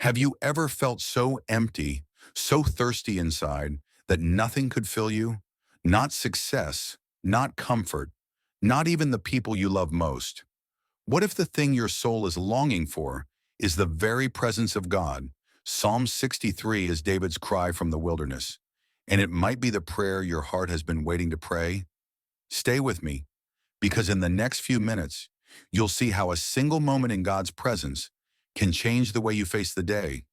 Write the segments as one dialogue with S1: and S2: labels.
S1: Have you ever felt so empty, so thirsty inside that nothing could fill you? Not success, not comfort, not even the people you love most. What if the thing your soul is longing for is the very presence of God? Psalm 63 is David's cry from the wilderness, and it might be the prayer your heart has been waiting to pray. Stay with me, because in the next few minutes, you'll see how a single moment in God's presence can change the way you face the day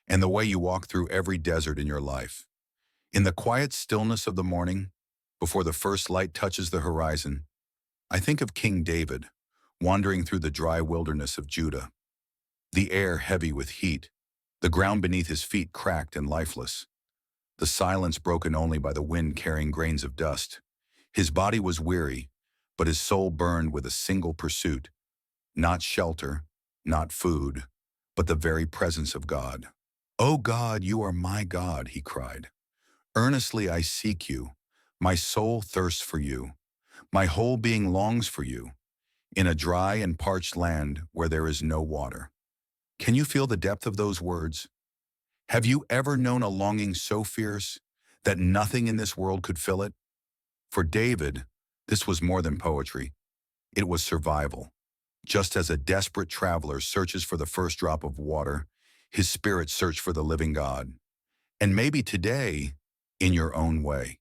S1: and the way you walk through every desert in your life. In the quiet stillness of the morning, before the first light touches the horizon, I think of King David, wandering through the dry wilderness of Judah, the air heavy with heat, the ground beneath his feet cracked and lifeless, the silence broken only by the wind carrying grains of dust. His body was weary, but his soul burned with a single pursuit, not shelter, not food, but the very presence of God. "O God, you are my God," he cried. "Earnestly I seek you. My soul thirsts for you. My whole being longs for you, in a dry and parched land where there is no water." Can you feel the depth of those words? Have you ever known a longing so fierce that nothing in this world could fill it? For David, this was more than poetry. It was survival. Just as a desperate traveler searches for the first drop of water, his spirit searched for the living God. And maybe today, in your own way,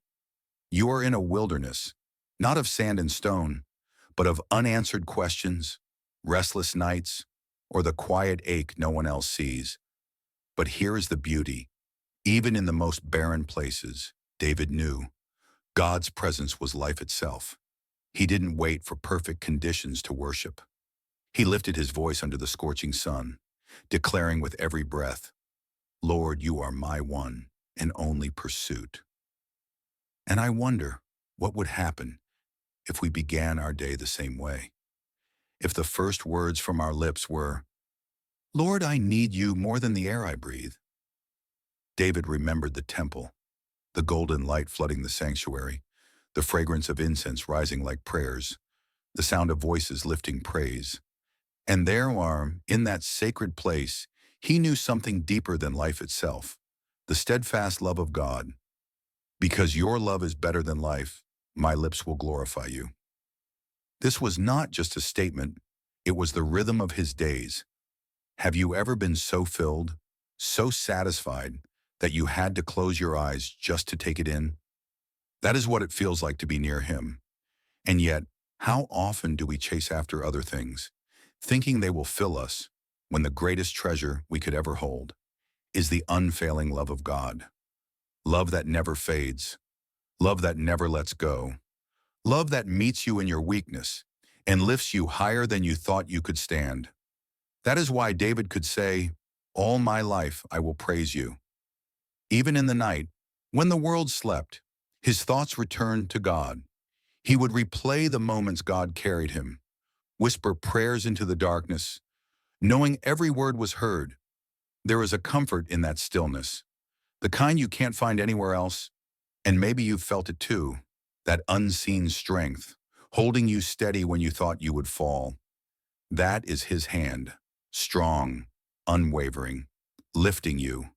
S1: you are in a wilderness, not of sand and stone, but of unanswered questions, restless nights, or the quiet ache no one else sees. But here is the beauty. Even in the most barren places, David knew God's presence was life itself. He didn't wait for perfect conditions to worship. He lifted his voice under the scorching sun, declaring with every breath, "Lord, you are my one and only pursuit." And I wonder what would happen if we began our day the same way. If the first words from our lips were, "Lord, I need you more than the air I breathe." David remembered the temple, the golden light flooding the sanctuary, the fragrance of incense rising like prayers, the sound of voices lifting praise. And there, in that sacred place, he knew something deeper than life itself, the steadfast love of God. "Because your love is better than life, my lips will glorify you." This was not just a statement, it was the rhythm of his days. Have you ever been so filled, so satisfied, that you had to close your eyes just to take it in? That is what it feels like to be near him. And yet, how often do we chase after other things, thinking they will fill us, when the greatest treasure we could ever hold is the unfailing love of God? Love that never fades, love that never lets go, love that meets you in your weakness and lifts you higher than you thought you could stand. That is why David could say, "All my life I will praise you." Even in the night, when the world slept, his thoughts returned to God. He would replay the moments God carried him, whisper prayers into the darkness, knowing every word was heard. There is a comfort in that stillness, the kind you can't find anywhere else, and maybe you've felt it too, that unseen strength, holding you steady when you thought you would fall. That is his hand, strong, unwavering, lifting you.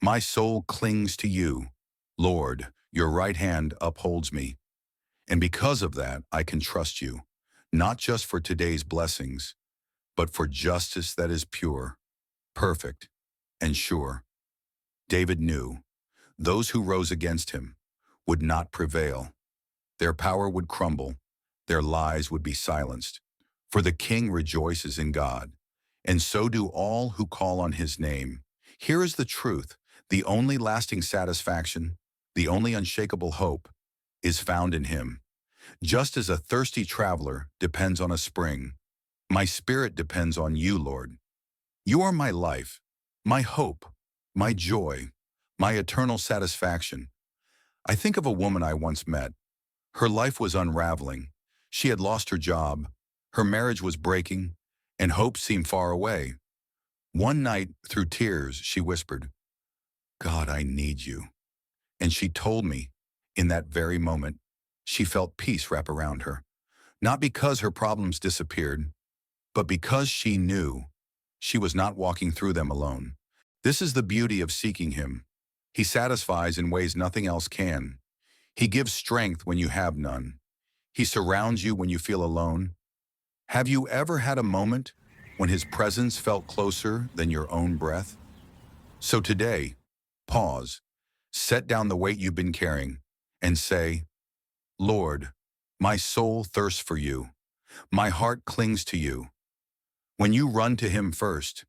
S1: "My soul clings to you. Lord, your right hand upholds me. And because of that, I can trust you, not just for today's blessings, but for justice that is pure, perfect, and sure." David knew those who rose against him would not prevail. Their power would crumble, their lies would be silenced. For the king rejoices in God, and so do all who call on his name. Here is the truth: the only lasting satisfaction, the only unshakable hope, is found in him. Just as a thirsty traveler depends on a spring, my spirit depends on you, Lord. You are my life, my hope, my joy, my eternal satisfaction. I think of a woman I once met. Her life was unraveling. She had lost her job, her marriage was breaking, and hope seemed far away. One night, through tears, she whispered, "God, I need you." And she told me, in that very moment, she felt peace wrap around her. Not because her problems disappeared, but because she knew She was not walking through them alone. This is the beauty of seeking him. He satisfies in ways nothing else can. He gives strength when you have none. He surrounds you when you feel alone. Have you ever had a moment when his presence felt closer than your own breath? So today, pause, set down the weight you've been carrying, and say, Lord, my soul thirsts for you. My heart clings to you. When you run to him first,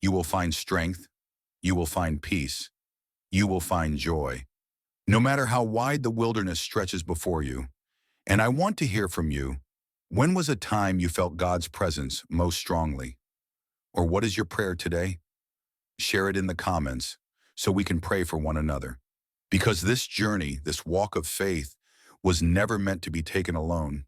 S1: you will find strength, you will find peace, you will find joy, no matter how wide the wilderness stretches before you. And I want to hear from you. When was a time you felt God's presence most strongly? Or what is your prayer today? Share it in the comments so we can pray for one another. Because this journey, this walk of faith, was never meant to be taken alone.